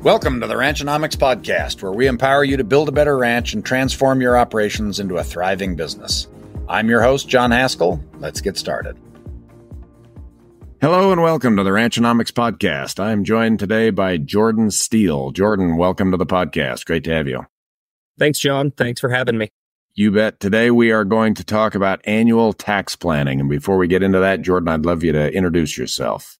Welcome to the Ranchonomics Podcast, where we empower you to build a better ranch and transform your operations into a thriving business. I'm your host, John Haskell. Let's get started. Hello and welcome to the Ranchonomics Podcast. I'm joined today by Jordan Steele. Jordan, welcome to the podcast. Great to have you. Thanks, John. Thanks for having me. You bet. Today we are going to talk about annual tax planning. And before we get into that, Jordan, I'd love you to introduce yourself.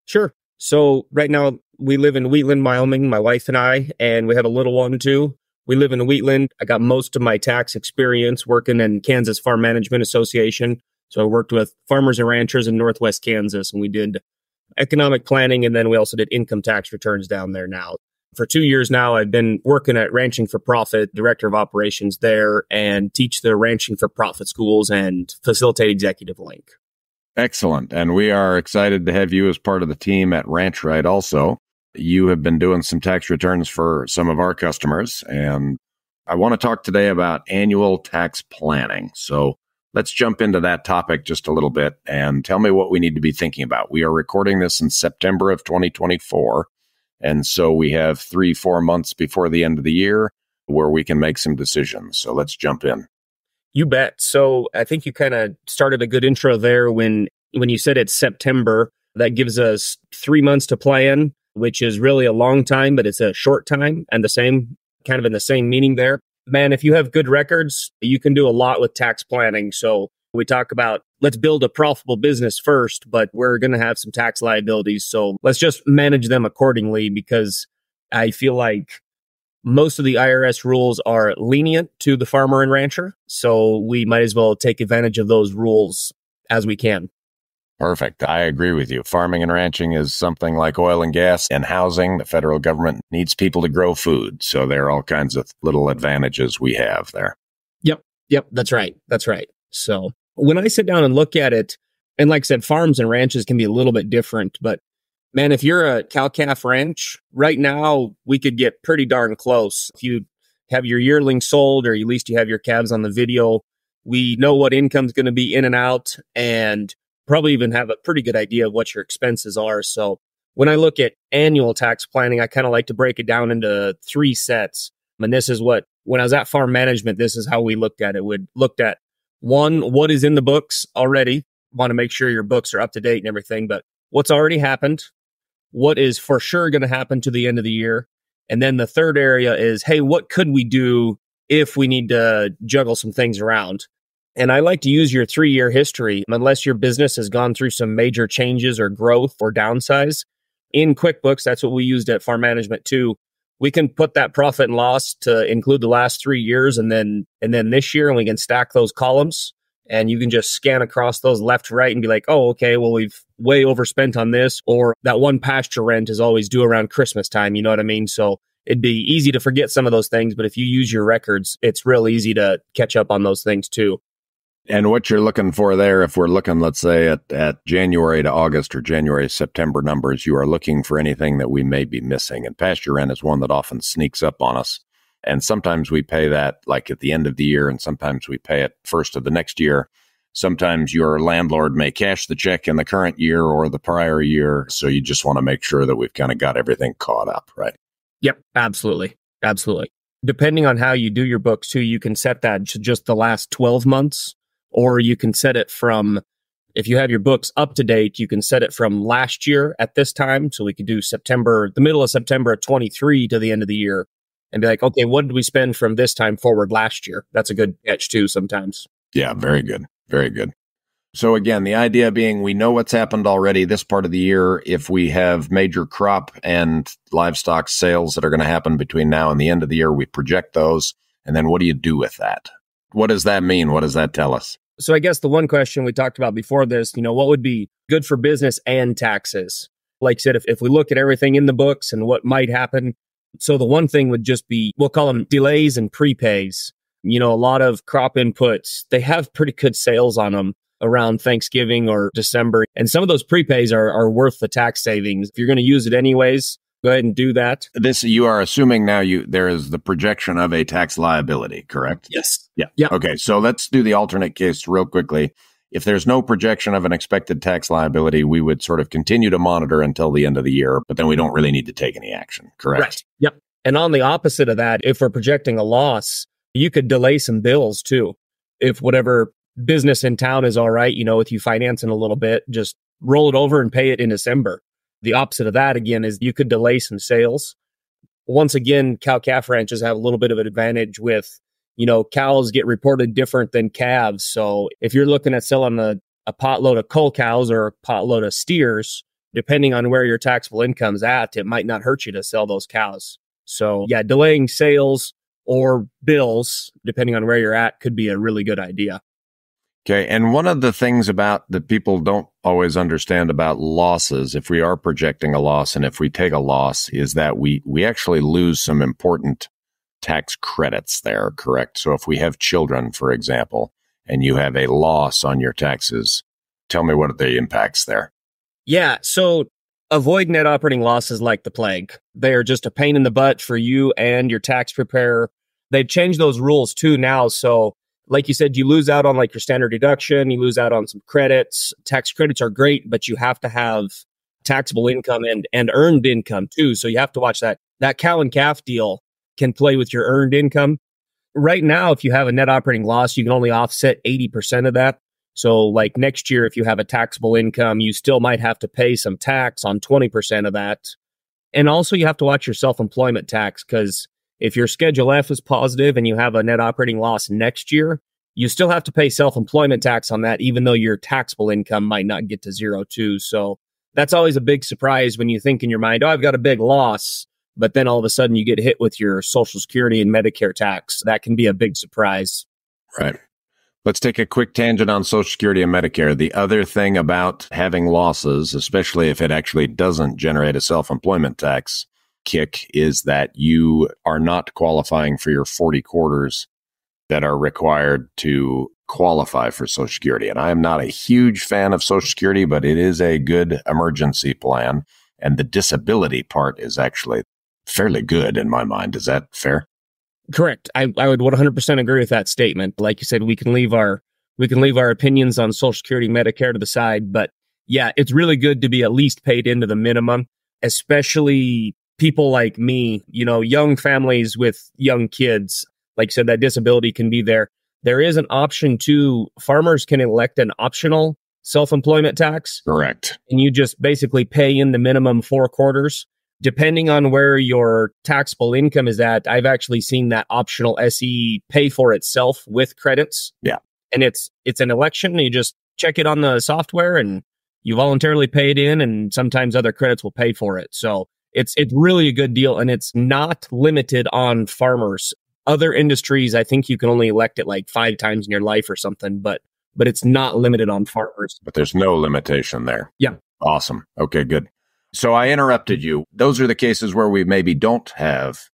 Sure. So right now we live in Wheatland, Wyoming, my wife and I, and we have a little one too. We live in Wheatland. I got most of my tax experience working in Kansas Farm Management Association. So I worked with farmers and ranchers in Northwest Kansas, and we did economic planning, and then we also did income tax returns down there now. For 2 years now, I've been working at Ranching for Profit, Director of Operations there, and teach the Ranching for Profit schools and facilitate Executive Link. Excellent. And we are excited to have you as part of the team at Ranch Right also. You have been doing some tax returns for some of our customers, and I want to talk today about annual tax planning. So let's jump into that topic just a little bit and tell me what we need to be thinking about. We are recording this in September of 2024, and so we have 3-4 months before the end of the year where we can make some decisions. So let's jump in. You bet. So I think you kind of started a good intro there when you said it's September. That gives us 3 months to plan, which is really a long time, but it's a short time, and the same kind of in the same meaning there. Man, if you have good records, you can do a lot with tax planning. So we talk about let's build a profitable business first, but we're going to have some tax liabilities. So let's just manage them accordingly, because I feel like most of the IRS rules are lenient to the farmer and rancher. So we might as well take advantage of those rules as we can. Perfect. I agree with you. Farming and ranching is something like oil and gas and housing. The federal government needs people to grow food. So there are all kinds of little advantages we have there. Yep. That's right. So when I sit down and look at it, and like I said, farms and ranches can be a little bit different, but man, if you're a cow-calf ranch, right now, we could get pretty darn close. If you have your yearling sold, or at least you have your calves on the video, we know what income's going to be in and out, and probably even have a pretty good idea of what your expenses are. So when I look at annual tax planning, I kind of like to break it down into 3 sets. And this is when I was at farm management, this is how we looked at it. We looked at, 1, what is in the books already. Want to make sure your books are up to date and everything, but what's already happened, what is for sure going to happen to the end of the year. And then the third area is, hey, what could we do if we need to juggle some things around? And I like to use your 3-year history, unless your business has gone through some major changes or growth or downsize. In QuickBooks, that's what we used at Farm Management too. We can put that profit and loss to include the last 3 years and then this year, and we can stack those columns. And you can just scan across those left to right and be like, oh, okay, well, we've way overspent on this, or that one pasture rent is always due around Christmas time. You know what I mean? So it'd be easy to forget some of those things, but if you use your records, it's real easy to catch up on those things too. And what you're looking for there, if we're looking, let's say, at January to August or January, September numbers, you are looking for anything that we may be missing. And pasture rent is one that often sneaks up on us. And sometimes we pay that like at the end of the year, and sometimes we pay it first of the next year. Sometimes your landlord may cash the check in the current year or the prior year. So you just want to make sure that we've kind of got everything caught up, right? Yep, absolutely. Depending on how you do your books too, you can set that to just the last 12 months, or you can set it from, if you have your books up to date, you can set it from last year at this time. So we could do the middle of September of 23 to the end of the year. And be like, okay, what did we spend from this time forward last year? That's a good catch too sometimes. Yeah, very good. Very good. So again, the idea being we know what's happened already this part of the year. If we have major crop and livestock sales that are going to happen between now and the end of the year, we project those. And then what do you do with that? What does that mean? What does that tell us? So I guess the one question we talked about before this, what would be good for business and taxes? Like I said, if we look at everything in the books and what might happen, so the one thing would just be, we'll call them delays and prepays. A lot of crop inputs, they have pretty good sales on them around Thanksgiving or December. And some of those prepays are worth the tax savings. If you're going to use it anyways, go ahead and do that. This, you are assuming now there is the projection of a tax liability, correct? Yes. Yeah. Okay. So let's do the alternate case real quickly. if there's no projection of an expected tax liability, we would sort of continue to monitor until the end of the year, but then we don't really need to take any action, correct? Right. Yep. And on the opposite of that, if we're projecting a loss, you could delay some bills too. If whatever business in town is all right, with you financing a little bit, just roll it over and pay it in December. The opposite of that, again, is you could delay some sales. Once again, cow-calf ranches have a little bit of an advantage with, cows get reported different than calves. So if you're looking at selling a potload of cull cows or a potload of steers, depending on where your taxable income's at, it might not hurt you to sell those cows. So yeah, delaying sales or bills, depending on where you're at, could be a really good idea. Okay. And one of the things about that people don't always understand about losses, if we are projecting a loss and if we take a loss, is that we actually lose some important tax credits there, correct? So if we have children, for example, and you have a loss on your taxes, tell me what are the impacts there? Yeah. So avoid net operating losses like the plague. They are just a pain in the butt for you and your tax preparer. They've changed those rules too now. So like you said, you lose out on like your standard deduction, you lose out on some credits. Tax credits are great, but you have to have taxable income and earned income too. So you have to watch that. That cow and calf deal can play with your earned income. Right now, if you have a net operating loss, you can only offset 80% of that. So like next year, if you have a taxable income, you still might have to pay some tax on 20% of that. And also you have to watch your self-employment tax, because if your Schedule F is positive and you have a net operating loss next year, you still have to pay self-employment tax on that, even though your taxable income might not get to zero too. So that's always a big surprise when you think in your mind, oh, I've got a big loss, but then all of a sudden you get hit with your Social Security and Medicare tax. That can be a big surprise. Right. Let's take a quick tangent on Social Security and Medicare. The other thing about having losses, especially if it actually doesn't generate a self-employment tax kick, is that you are not qualifying for your 40 quarters that are required to qualify for Social Security. And I am not a huge fan of Social Security, but it is a good emergency plan. And the disability part is actually fairly good in my mind. Is that fair? Correct. I would 100% agree with that statement. Like you said, we can leave our opinions on Social Security, Medicare to the side, but yeah, it's really good to be at least paid into the minimum, especially people like me, young families with young kids. Like you said, that disability can be there. There is an option too. Farmers can elect an optional self-employment tax. Correct. And you just basically pay in the minimum 4 quarters. Depending on where your taxable income is at, I've actually seen that optional SE pay for itself with credits. Yeah. And it's an election. You just check it on the software and you voluntarily pay it in, and sometimes other credits will pay for it. So it's really a good deal, and it's not limited on farmers. Other industries, I think you can only elect it like 5 times in your life or something, but it's not limited on farmers. But there's no limitation there. Yeah. Awesome. Okay, good. So I interrupted you. Those are the cases where we maybe don't have,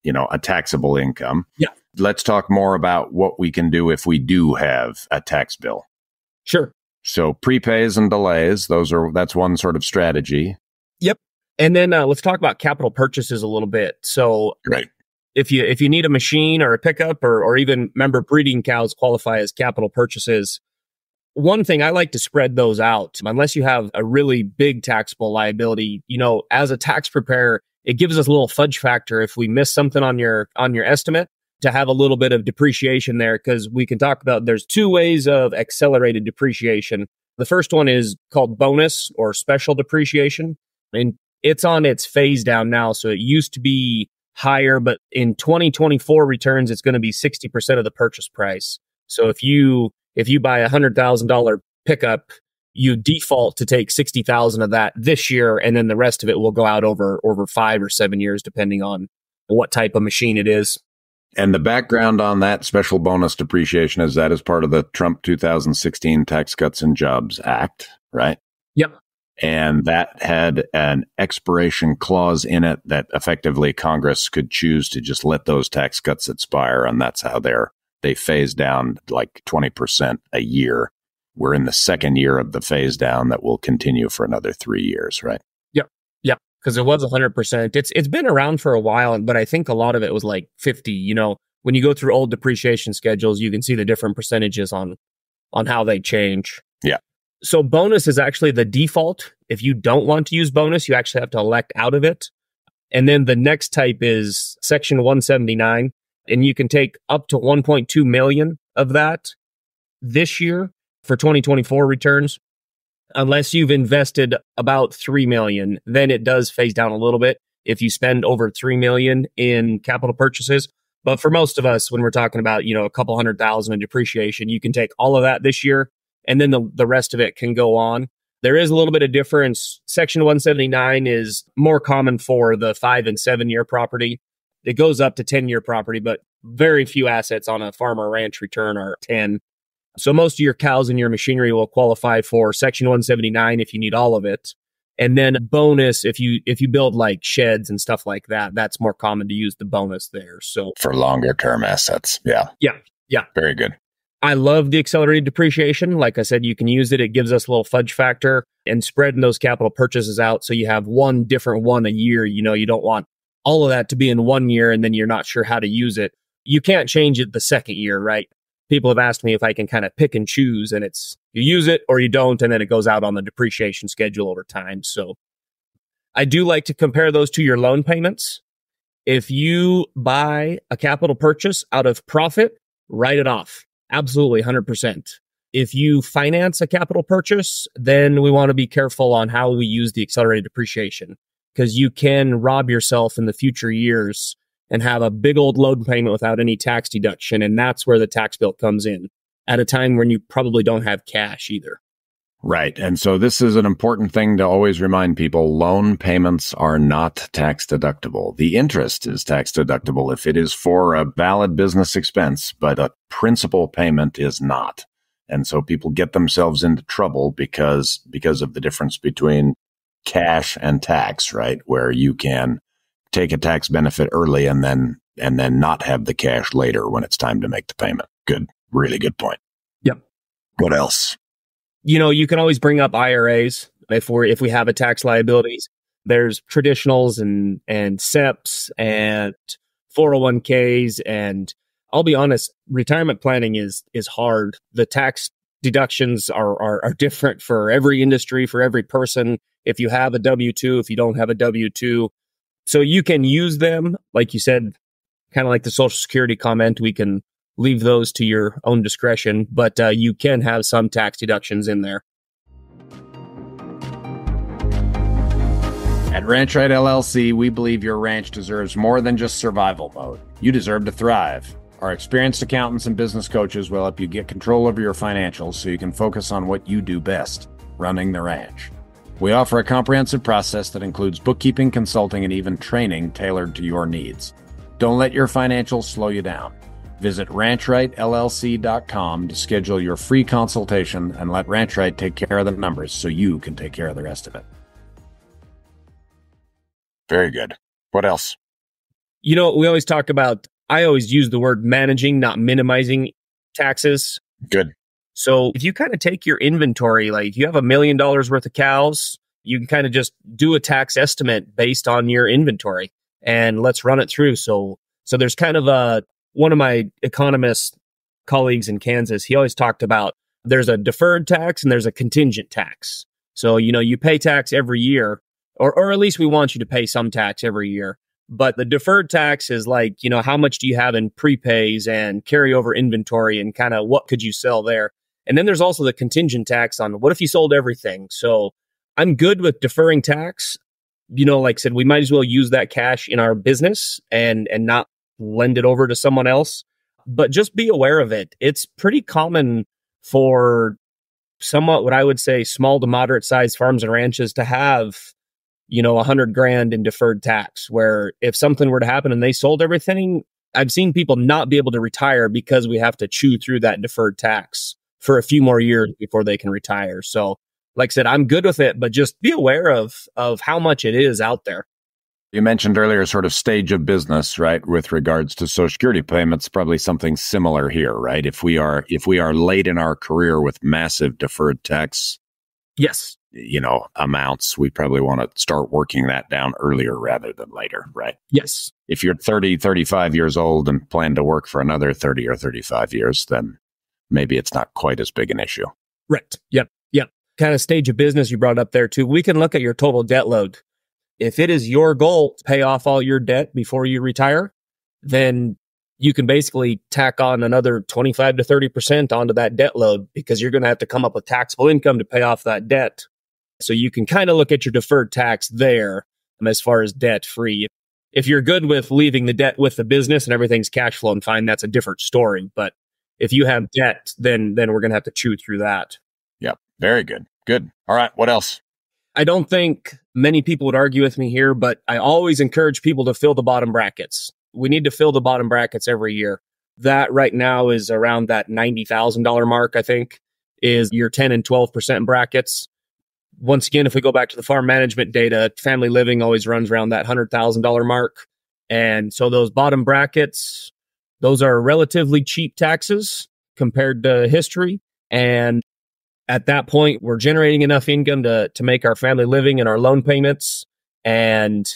a taxable income. Yeah. Let's talk more about what we can do if we do have a tax bill. Sure. So prepays and delays, that's one sort of strategy. Yep. And then let's talk about capital purchases a little bit. So Right. If you need a machine or a pickup or even remember breeding cows qualify as capital purchases. One thing I like to spread those out, unless you have a really big taxable liability. As a tax preparer, it gives us a little fudge factor if we miss something on your estimate to have a little bit of depreciation there, because we can talk about there's 2 ways of accelerated depreciation. The first one is called bonus or special depreciation, and it's on its phase down now. So it used to be higher, but in 2024 returns, it's going to be 60% of the purchase price. So if you buy a $100,000 pickup, you default to take $60,000 of that this year, and then the rest of it will go out over 5 or 7 years, depending on what type of machine it is. And the background on that special bonus depreciation is that is part of the Trump 2016 Tax Cuts and Jobs Act, right? Yep. And that had an expiration clause in it that effectively Congress could choose to just let those tax cuts expire, and that's how they phase down like 20% a year. We're in the second year of the phase down that will continue for another 3 years, right? Yep. Because it was 100%. It's been around for a while, but I think a lot of it was like 50. When you go through old depreciation schedules, you can see the different percentages on on how they change. Yeah. So bonus is actually the default. If you don't want to use bonus, you actually have to elect out of it. And then the next type is Section 179, and you can take up to 1.2 million of that this year for 2024 returns. Unless you've invested about 3 million, then it does phase down a little bit if you spend over 3 million in capital purchases. But for most of us, when we're talking about, a couple $100,000 in depreciation, you can take all of that this year, and then the rest of it can go on. There is a little bit of difference. Section 179 is more common for the 5 and 7 year property. It goes up to 10-year property, but very few assets on a farm or ranch return are 10. So most of your cows and your machinery will qualify for Section 179 if you need all of it. And then bonus, if you build like sheds and stuff like that, that's more common to use the bonus there. So for longer term assets. Yeah. Yeah. Very good. I love the accelerated depreciation. Like I said, you can use it. It gives us a little fudge factor and spreading those capital purchases out. So you have one different one a year. You don't want all of that to be in 1 year and then you're not sure how to use it. You can't change it the second year, right? People have asked me if I can kind of pick and choose, and it's you use it or you don't, and then it goes out on the depreciation schedule over time. So I do like to compare those to your loan payments. If you buy a capital purchase out of profit, write it off. Absolutely, 100%. If you finance a capital purchase, then we want to be careful on how we use the accelerated depreciation, because you can rob yourself in the future years and have a big old loan payment without any tax deduction. And that's where the tax bill comes in at a time when you probably don't have cash either. Right. And so this is an important thing to always remind people. Loan payments are not tax deductible. The interest is tax deductible if it is for a valid business expense, but a principal payment is not. And so people get themselves into trouble because of the difference between cash and tax, right? Where you can take a tax benefit early and then not have the cash later when it's time to make the payment. Good. Really good point. Yep. What else? You can always bring up IRAs if we have a tax liabilities. There's traditionals and SEPs and 401ks. And I'll be honest, retirement planning is hard. The tax deductions are different for every industry, for every person. If you have a W-2, if you don't have a W-2. So you can use them, like you said, kind of like the Social Security comment. We can leave those to your own discretion, but you can have some tax deductions in there. At Ranch Right LLC, we believe your ranch deserves more than just survival mode. You deserve to thrive. Our experienced accountants and business coaches will help you get control over your financials so you can focus on what you do best, running the ranch. We offer a comprehensive process that includes bookkeeping, consulting, and even training tailored to your needs. Don't let your financials slow you down. Visit ranchrightllc.com to schedule your free consultation and let Ranchright take care of the numbers so you can take care of the rest of it. Very good. What else? We always talk about, I always use the word managing, not minimizing taxes. Good. So if you kind of take your inventory, like if you have $1 million worth of cows, you can kind of just do a tax estimate based on your inventory and let's run it through. So there's kind of one of my economist colleagues in Kansas, he always talked about there's a deferred tax and there's a contingent tax. So, you pay tax every year, or at least we want you to pay some tax every year. But the deferred tax is like, how much do you have in prepays and carryover inventory and kind of what could you sell there? And then there's also the contingent tax on what if you sold everything? So I'm good with deferring tax. Like I said, we might as well use that cash in our business and not lend it over to someone else. But just be aware of it. It's pretty common for somewhat what I would say small to moderate sized farms and ranches to have, $100,000 in deferred tax, where if something were to happen and they sold everything, I've seen people not be able to retire because we have to chew through that deferred tax for a few more years before they can retire. So like I said, I'm good with it, but just be aware of how much it is out there. You mentioned earlier sort of stage of business, right? With regards to Social Security payments, probably something similar here, right? If we are late in our career with massive deferred tax, yes, amounts, we probably want to start working that down earlier rather than later, right? Yes. If you're 30, 35 years old and plan to work for another 30 or 35 years, then maybe it's not quite as big an issue. Right. Yep. Yep. Kind of stage of business you brought up there too. We can look at your total debt load. If it is your goal to pay off all your debt before you retire, then you can basically tack on another 25 to 30% onto that debt load, because you're going to have to come up with taxable income to pay off that debt. So you can kind of look at your deferred tax there as far as debt free. If you're good with leaving the debt with the business and everything's cash flowing fine, that's a different story. But if you have debt, then we're going to have to chew through that. Yep. Very good. Good. All right. What else? I don't think many people would argue with me here, but I always encourage people to fill the bottom brackets. We need to fill the bottom brackets every year. That right now is around that $90,000 mark, I think, is your 10 and 12% brackets. Once again, if we go back to the farm management data, family living always runs around that $100,000 mark. And so those bottom brackets, those are relatively cheap taxes compared to history. And at that point, we're generating enough income to make our family living and our loan payments. And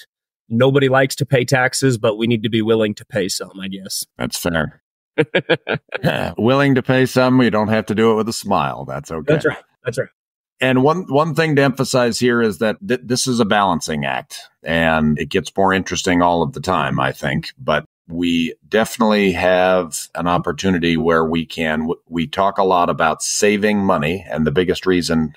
nobody likes to pay taxes, but we need to be willing to pay some, I guess. That's fair. Willing to pay some, you don't have to do it with a smile. That's okay. That's right. That's right. And one thing to emphasize here is that this is a balancing act, and it gets more interesting all of the time, I think. But we definitely have an opportunity where we talk a lot about saving money. And the biggest reason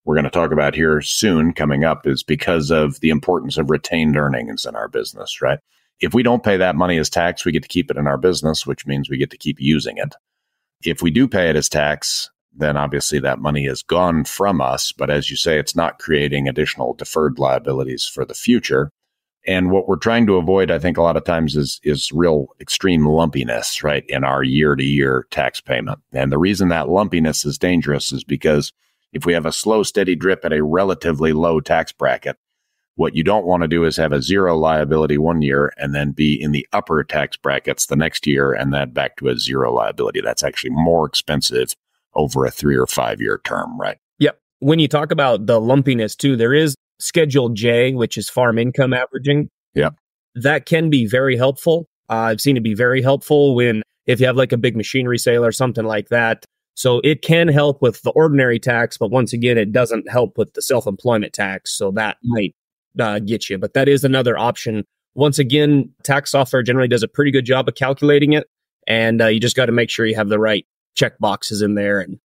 we're going to talk about here soon coming up is because of the importance of retained earnings in our business, right? If we don't pay that money as tax, we get to keep it in our business, which means we get to keep using it. If we do pay it as tax, then obviously that money is gone from us. But as you say, it's not creating additional deferred liabilities for the future. And what we're trying to avoid, I think, a lot of times is real extreme lumpiness, right, in our year-to-year tax payment. And the reason that lumpiness is dangerous is because if we have a slow, steady drip at a relatively low tax bracket, what you don't want to do is have a zero liability one year and then be in the upper tax brackets the next year and then back to a zero liability. That's actually more expensive over a 3 or 5 year term, right? Yep. When you talk about the lumpiness too, there is Schedule J, which is farm income averaging. Yep. That can be very helpful. I've seen it be very helpful if you have like a big machinery sale or something like that. So it can help with the ordinary tax, but once again, it doesn't help with the self-employment tax. So that might get you, but that is another option. Once again, tax software generally does a pretty good job of calculating it, and you just got to make sure you have the right check boxes in there. And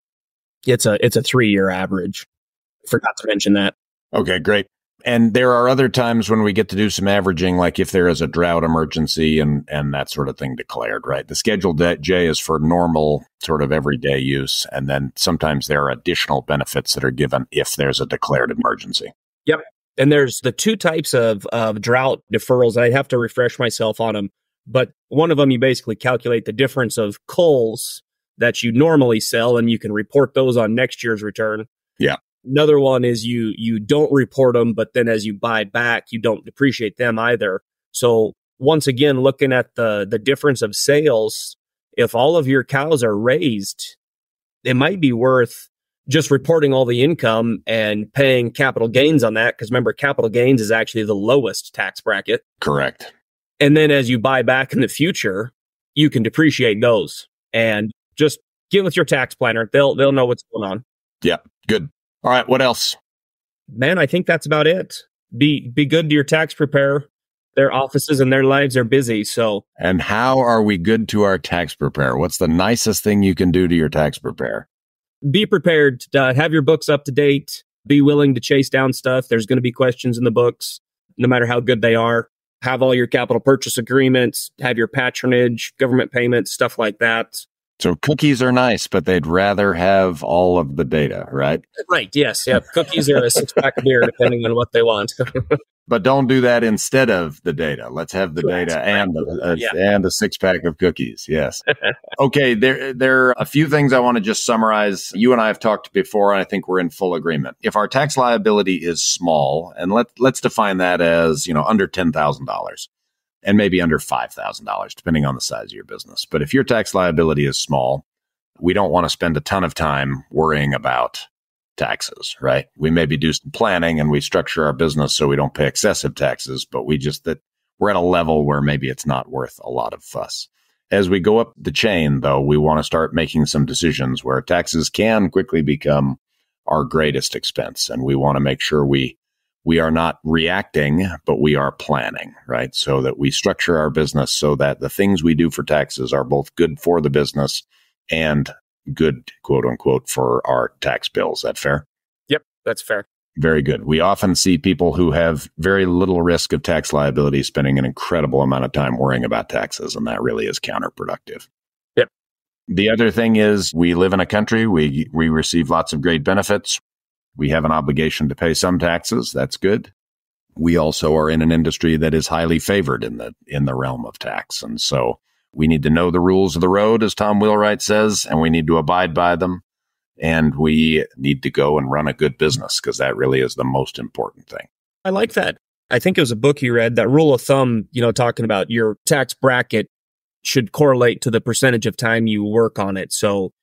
it's a 3-year average. Forgot to mention that. Okay, great. And there are other times when we get to do some averaging, like if there is a drought emergency and that sort of thing declared, right? The Schedule J is for normal sort of everyday use. And then sometimes there are additional benefits that are given if there's a declared emergency. Yep. And there's the two types of drought deferrals. I have to refresh myself on them. But one of them, you basically calculate the difference of culls that you normally sell, and you can report those on next year's return. Yeah. Another one is you don't report them, but then as you buy back, you don't depreciate them either. So once again, looking at the difference of sales, if all of your cows are raised, it might be worth just reporting all the income and paying capital gains on that. Because remember, capital gains is actually the lowest tax bracket. Correct. And then as you buy back in the future, you can depreciate those and just get with your tax planner. They'll know what's going on. Yeah. Good. All right. What else? Man, I think that's about it. Be good to your tax preparer. Their offices and their lives are busy. So, and how are we good to our tax preparer? What's the nicest thing you can do to your tax preparer? Be prepared to have your books up to date. Be willing to chase down stuff. There's going to be questions in the books, no matter how good they are. Have all your capital purchase agreements, have your patronage, government payments, stuff like that. So cookies are nice, but they'd rather have all of the data, right? Right. Yes. Yeah. Cookies are a 6-pack of beer, depending on what they want. But don't do that instead of the data. Let's have the data and a 6-pack of cookies. Yes. Okay. There are a few things I want to just summarize. You and I have talked before, and I think we're in full agreement. If our tax liability is small, and let's define that as, under $10,000. And maybe under $5,000, depending on the size of your business. But if your tax liability is small, we don't want to spend a ton of time worrying about taxes, right? We maybe do some planning and we structure our business so we don't pay excessive taxes, but we're at a level where maybe it's not worth a lot of fuss. As we go up the chain, though, we want to start making some decisions where taxes can quickly become our greatest expense. And we want to make sure we are not reacting, but we are planning, right? So that we structure our business so that the things we do for taxes are both good for the business and good, quote unquote, for our tax bills. Is that fair? Yep, that's fair. Very good. We often see people who have very little risk of tax liability spending an incredible amount of time worrying about taxes, and that really is counterproductive. Yep. The other thing is we live in a country, we receive lots of great benefits. We have an obligation to pay some taxes. That's good. We also are in an industry that is highly favored in the realm of tax. And so we need to know the rules of the road, as Tom Wheelwright says, and we need to abide by them. And we need to go and run a good business because that really is the most important thing. I like that. I think it was a book you read, that rule of thumb, talking about your tax bracket should correlate to the percentage of time you work on it. So,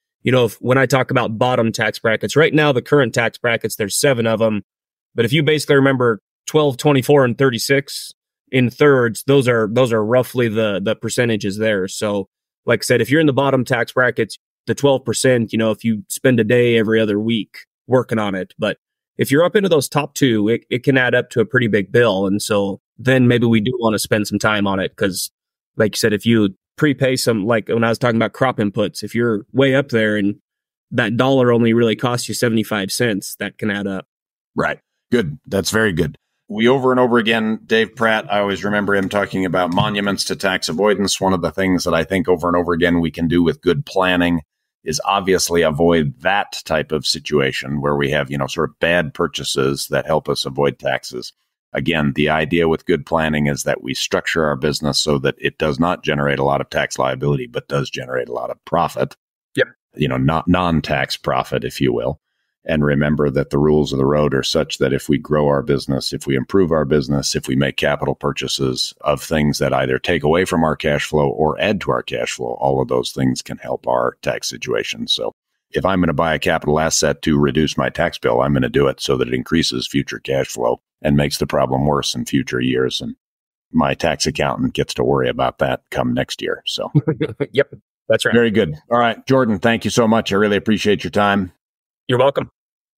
when I talk about bottom tax brackets, right now, the current tax brackets, there's 7 of them. But if you basically remember 12, 24, and 36 in thirds, those are roughly the percentages there. So like I said, if you're in the bottom tax brackets, the 12%, if you spend a day every other week working on it. But if you're up into those top 2, it can add up to a pretty big bill. And so then maybe we do want to spend some time on it because, like you said, if you prepay some, like when I was talking about crop inputs, if you're way up there and that dollar only really costs you 75 cents, that can add up. Right. Good. That's very good. We over and over again, Dave Pratt, I always remember him talking about monuments to tax avoidance. One of the things that I think over and over again we can do with good planning is obviously avoid that type of situation where we have, sort of bad purchases that help us avoid taxes. Again, the idea with good planning is that we structure our business so that it does not generate a lot of tax liability, but does generate a lot of profit. Yep. Not non-tax profit, if you will. And remember that the rules of the road are such that if we grow our business, if we improve our business, if we make capital purchases of things that either take away from our cash flow or add to our cash flow, all of those things can help our tax situation. So if I'm going to buy a capital asset to reduce my tax bill, I'm going to do it so that it increases future cash flow and makes the problem worse in future years. And my tax accountant gets to worry about that come next year. So, yep, that's right. Very good. All right, Jordan, thank you so much. I really appreciate your time. You're welcome.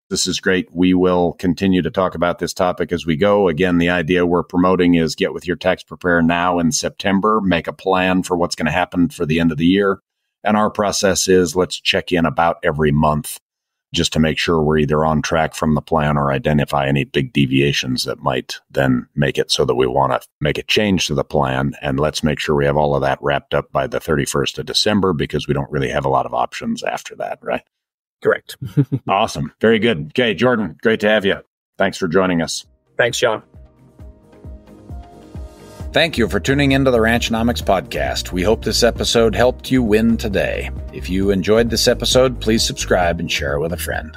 This is great. We will continue to talk about this topic as we go. Again, the idea we're promoting is get with your tax preparer now in September, make a plan for what's going to happen for the end of the year. And our process is let's check in about every month just to make sure we're either on track from the plan or identify any big deviations that might then make it so that we want to make a change to the plan. And let's make sure we have all of that wrapped up by the 31st of December because we don't really have a lot of options after that, right? Correct. Awesome. Very good. Okay, Jordan, great to have you. Thanks for joining us. Thanks, John. Thank you for tuning into the Ranchnomics podcast. We hope this episode helped you win today. If you enjoyed this episode, please subscribe and share it with a friend.